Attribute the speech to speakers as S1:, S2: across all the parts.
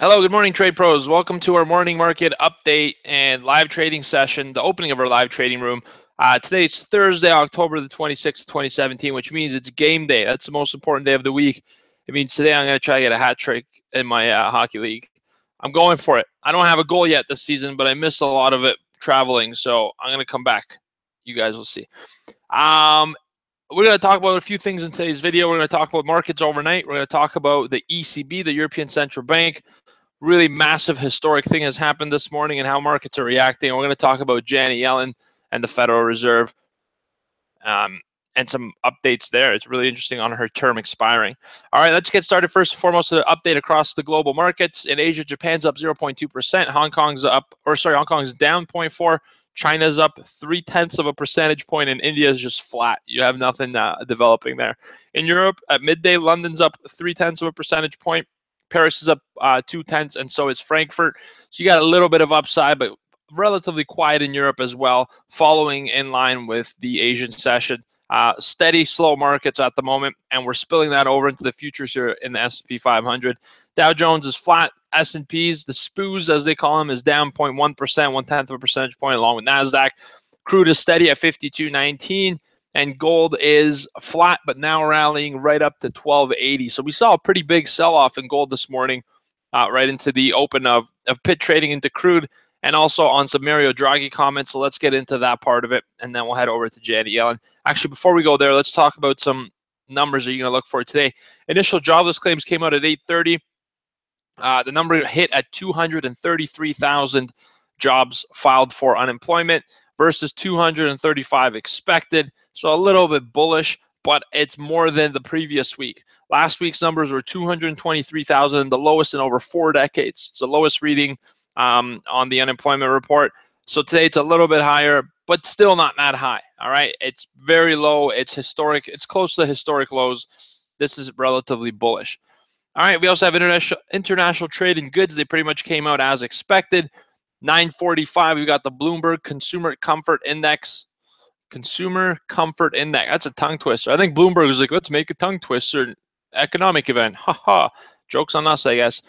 S1: Hello, good morning, trade pros. Welcome to our morning market update and live trading session, the opening of our live trading room. Today's Thursday, October the 26th, 2017, which means it's game day. That's the most important day of the week. It means today I'm going to try to get a hat trick in my hockey league. I'm going for it. I don't have a goal yet this season, but I missed a lot of it traveling, so I'm going to come back. You guys will see. We're going to talk about a few things in today's video. We're going to talk about markets overnight. We're going to talk about the ECB, the European Central Bank. Really massive historic thing has happened this morning and how markets are reacting. We're going to talk about Janet Yellen and the Federal Reserve and some updates there. It's really interesting on her term expiring. All right, let's get started. First and foremost, the update across the global markets. In Asia, Japan's up 0.2%. Hong Kong's down 0.4%. China's up 0.3 of a percentage point, and India is just flat. You have nothing developing there. In Europe, at midday, London's up 0.3 of a percentage point. Paris is up 0.2, and so is Frankfurt. So you got a little bit of upside, but relatively quiet in Europe as well, following in line with the Asian session. Steady, slow markets at the moment, and we're spilling that over into the futures here in the S&P 500. Dow Jones is flat. S&Ps, the SPOOs as they call them, is down 0.1%, 0.1 of a percentage point, along with NASDAQ. Crude is steady at 52.19. And gold is flat, but now rallying right up to 1280. So we saw a pretty big sell-off in gold this morning, right into the open of pit trading into crude, and also on some Mario Draghi comments. So let's get into that part of it, and then we'll head over to Janet Yellen. Actually, before we go there, let's talk about some numbers that you're going to look for today. Initial jobless claims came out at 8:30. The number hit at 233,000 jobs filed for unemployment versus 235 expected. So a little bit bullish, but it's more than the previous week. Last week's numbers were 223,000, the lowest in over 4 decades. It's the lowest reading on the unemployment report. So today it's a little bit higher, but still not that high. All right, it's very low. It's historic. It's close to historic lows. This is relatively bullish. All right, we also have international trade in goods. They pretty much came out as expected. 945, we've got the Bloomberg Consumer Comfort Index. Consumer Comfort Index. That's a tongue twister. I think Bloomberg was like, let's make a tongue twister economic event. Haha. Joke's on us, I guess.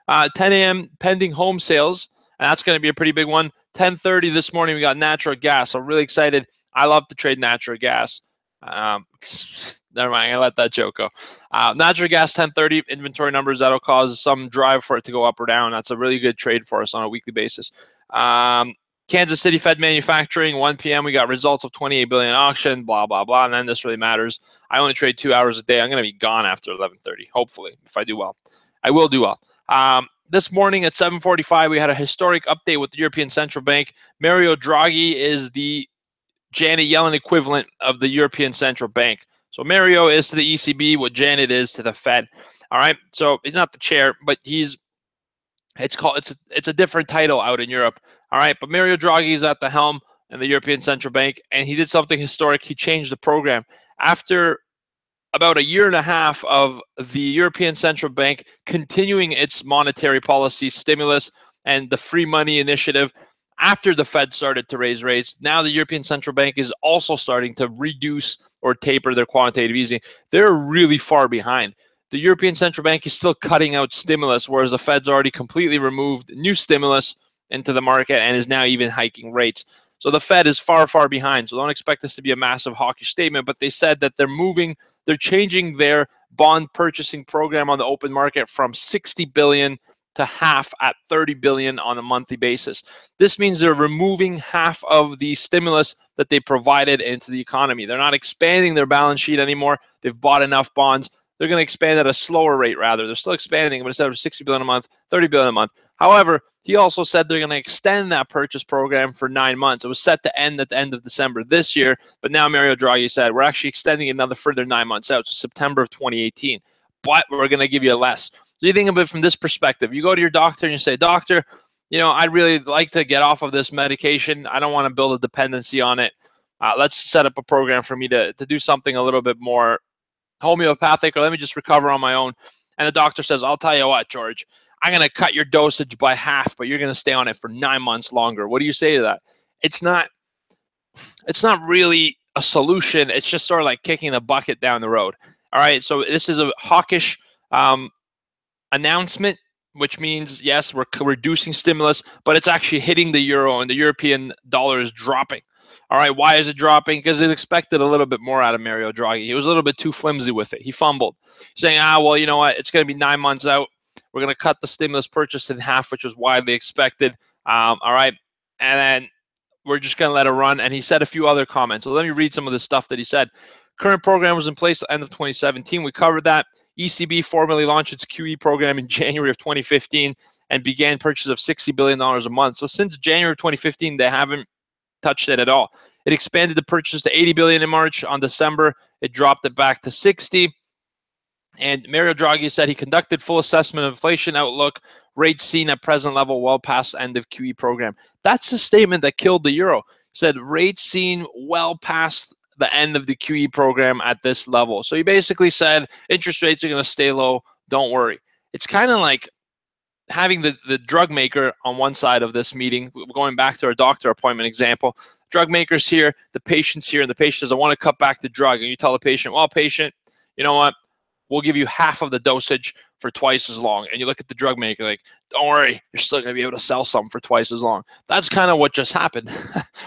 S1: 10 a.m. pending home sales. And that's going to be a pretty big one. 10:30 this morning, we got natural gas. I'm really excited. I love to trade natural gas. Never mind, I let that joke go. Natural gas 10:30 inventory numbers, that'll cause some drive for it to go up or down. That's a really good trade for us on a weekly basis. Kansas City Fed manufacturing 1 p.m. we got results of 28 billion auction, blah blah blah, and then this really matters. I only trade 2 hours a day. I'm going to be gone after 11:30, hopefully, if I do well. I will do well. This morning at 7:45 we had a historic update with the European Central Bank. Mario Draghi is the Janet Yellen equivalent of the European Central Bank. So Mario is to the ECB what Janet is to the Fed. All right. So he's not the chair, but it's a different title out in Europe. All right. But Mario Draghi is at the helm in the European Central Bank, and he did something historic. He changed the program. After about a year and a half of the European Central Bank continuing its monetary policy stimulus and the free money initiative, after the Fed started to raise rates, now the European Central Bank is also starting to reduce or taper their quantitative easing. They're really far behind. The European Central Bank is still cutting out stimulus, whereas the Fed's already completely removed new stimulus into the market and is now even hiking rates. So the Fed is far, far behind. So don't expect this to be a massive hawkish statement, but they said that they're changing their bond purchasing program on the open market from 60 billion to half at 30 billion on a monthly basis. This means they're removing half of the stimulus that they provided into the economy. They're not expanding their balance sheet anymore. They've bought enough bonds. They're going to expand at a slower rate, rather. They're still expanding, but instead of 60 billion a month, 30 billion a month. However, he also said they're going to extend that purchase program for 9 months. It was set to end at the end of December this year, but now Mario Draghi said we're actually extending another further 9 months out to September of 2018. But we're going to give you less. So you think of it from this perspective. You go to your doctor and you say, doctor, I'd really like to get off of this medication. I don't want to build a dependency on it. Let's set up a program for me to do something a little bit more homeopathic, or let me just recover on my own. And the doctor says, I'll tell you what, George, I'm going to cut your dosage by half, but you're going to stay on it for 9 months longer. What do you say to that? It's not really a solution. It's just sort of like kicking the bucket down the road. All right, so this is a hawkish announcement which means, yes, we're reducing stimulus, but it's actually hitting the euro, and the European dollar is dropping. All right, why is it dropping? Because it expected a little bit more out of Mario Draghi. He was a little bit too flimsy with it. He fumbled, saying, well, you know what? It's going to be 9 months out. We're going to cut the stimulus purchase in half, which was widely expected. All right, and then we're just going to let it run. And he said a few other comments. So let me read some of the stuff that he said. Current program was in place at the end of 2017. We covered that. ECB formally launched its QE program in January of 2015 and began purchase of $60 billion a month. So since January of 2015, they haven't touched it at all. It expanded the purchase to 80 billion in March. On December, it dropped it back to 60. And Mario Draghi said he conducted full assessment of inflation outlook, rates seen at present level well past end of QE program. That's the statement that killed the euro. He said rates seen well past the end of the QE program at this level. So he basically said interest rates are going to stay low. Don't worry. It's kind of like having the drug maker on one side of this meeting, going back to our doctor appointment example. Drug maker's here, the patient's here, and the patient says, I want to cut back the drug. And you tell the patient, well, patient, you know what? We'll give you half of the dosage for twice as long. And you look at the drug maker like, don't worry, you're still going to be able to sell some for twice as long. That's kind of what just happened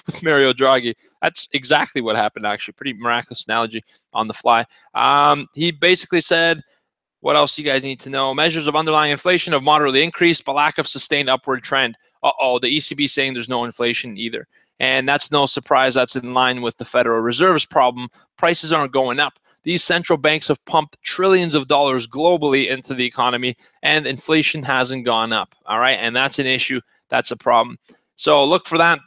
S1: with Mario Draghi. That's exactly what happened, actually. Pretty miraculous analogy on the fly. He basically said, what else do you guys need to know? Measures of underlying inflation have moderately increased, but lack of sustained upward trend. The ECB saying there's no inflation either. And that's no surprise. That's in line with the Federal Reserve's problem. Prices aren't going up. These central banks have pumped trillions of dollars globally into the economy, and inflation hasn't gone up. All right, and that's an issue. That's a problem. So look for that.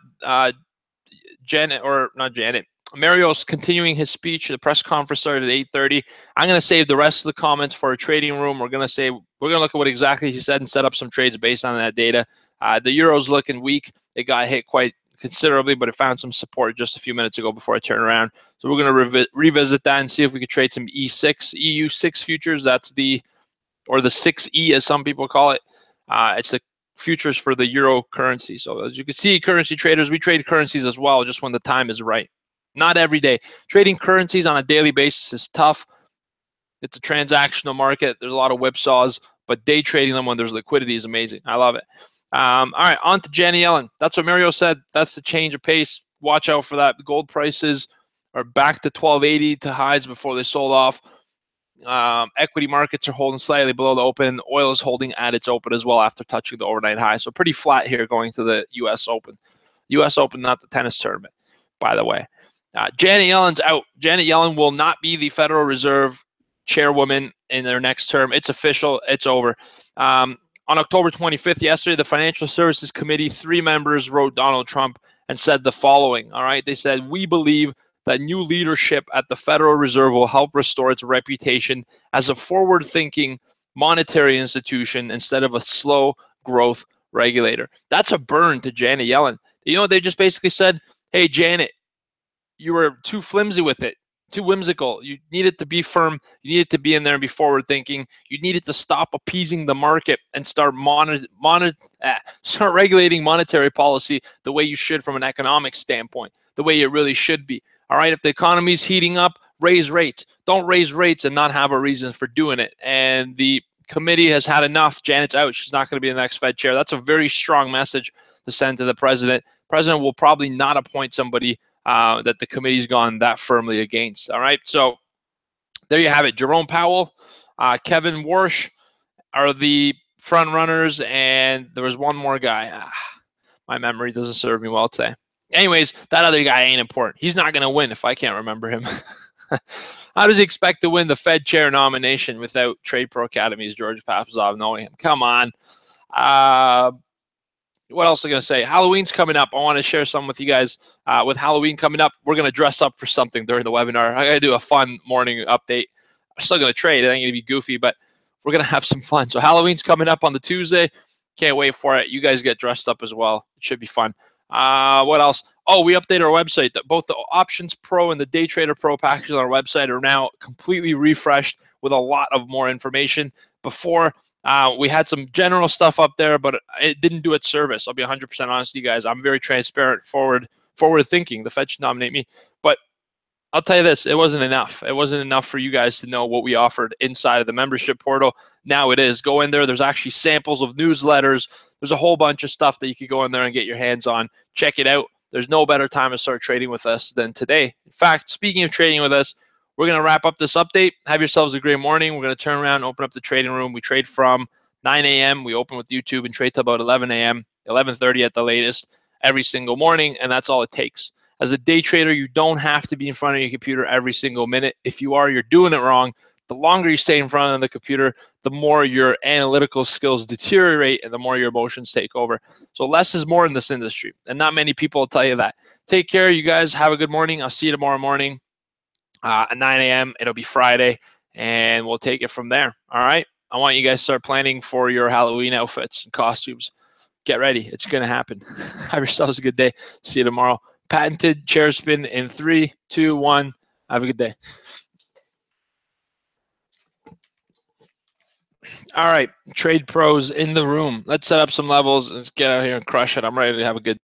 S1: Mario's continuing his speech. The press conference started at 8:30. I'm going to save the rest of the comments for a trading room. We're going to look at what exactly he said and set up some trades based on that data. The euro's looking weak. It got hit quite considerably, but it found some support just a few minutes ago before I turn around. So we're going to revisit that and see if we could trade some EU6 futures. That's the 6E as some people call it. It's the futures for the euro currency. So as you can see, currency traders, we trade currencies as well, just when the time is right. Not every day. Trading currencies on a daily basis is tough. It's a transactional market. There's a lot of whipsaws, but day trading them when there's liquidity is amazing. I love it. All right, on to Janet Yellen. That's what Mario said. That's the change of pace. Watch out for that. Gold prices are back to 1280 to highs before they sold off. Equity markets are holding slightly below the open. Oil is holding at its open as well after touching the overnight high. So pretty flat here going to the U.S. Open. U.S. Open, not the tennis tournament, by the way. Janet Yellen's out. Janet Yellen will not be the Federal Reserve chairwoman in their next term. It's official. It's over. On October 25th, yesterday, the Financial Services Committee, 3 members wrote Donald Trump and said the following. All right, they said, we believe that new leadership at the Federal Reserve will help restore its reputation as a forward-thinking monetary institution instead of a slow growth regulator. That's a burn to Janet Yellen. You know what they just basically said? Hey, Janet, you were too flimsy with it, too whimsical. You needed to be firm. You needed to be in there and be forward thinking. You needed to stop appeasing the market and start regulating monetary policy the way you should from an economic standpoint, the way it really should be. All right, if the economy's heating up, raise rates. Don't raise rates and not have a reason for doing it. And the committee has had enough. Janet's out. She's not going to be the next Fed chair. That's a very strong message to send to the president. President will probably not appoint somebody that the committee's gone that firmly against. All right, so there you have it. Jerome Powell, Kevin Warsh are the front runners, and there was one more guy. My memory doesn't serve me well today. Anyways, that other guy ain't important. He's not going to win if I can't remember him. How does he expect to win the Fed chair nomination without TRADEPRO Academy's George Papazov knowing him? Come on. What else am I going to say? Halloween's coming up. I want to share some with you guys. With Halloween coming up, we're going to dress up for something during the webinar. I got to do a fun morning update. I'm still going to trade. It ain't going to be goofy, but we're going to have some fun. So Halloween's coming up on the Tuesday. Can't wait for it. You guys get dressed up as well. It should be fun. What else? Oh, we updated our website. Both the Options Pro and the Day Trader Pro packages on our website are now completely refreshed with a lot of more information. Before, we had some general stuff up there, but it didn't do its service. I'll be 100% honest with you guys. I'm very transparent, forward thinking. The Fed should nominate me. But I'll tell you this, it wasn't enough. It wasn't enough for you guys to know what we offered inside of the membership portal. Now it is. Go in there. There's actually samples of newsletters. There's a whole bunch of stuff that you could go in there and get your hands on. Check it out. There's no better time to start trading with us than today. In fact, speaking of trading with us, we're going to wrap up this update. Have yourselves a great morning. We're going to turn around and open up the trading room. We trade from 9 a.m. We open with YouTube and trade till about 11 a.m., 11:30 at the latest every single morning, and that's all it takes. As a day trader, you don't have to be in front of your computer every single minute. If you are, you're doing it wrong. The longer you stay in front of the computer, the more your analytical skills deteriorate and the more your emotions take over. So less is more in this industry, and not many people will tell you that. Take care, you guys. Have a good morning. I'll see you tomorrow morning at 9 a.m. It'll be Friday, and we'll take it from there. All right? I want you guys to start planning for your Halloween outfits and costumes. Get ready. It's going to happen. Have yourselves a good day. See you tomorrow. Patented chair spin in 3, 2, 1. Have a good day. All right, trade pros in the room. Let's set up some levels. Let's get out here and crush it. I'm ready to have a good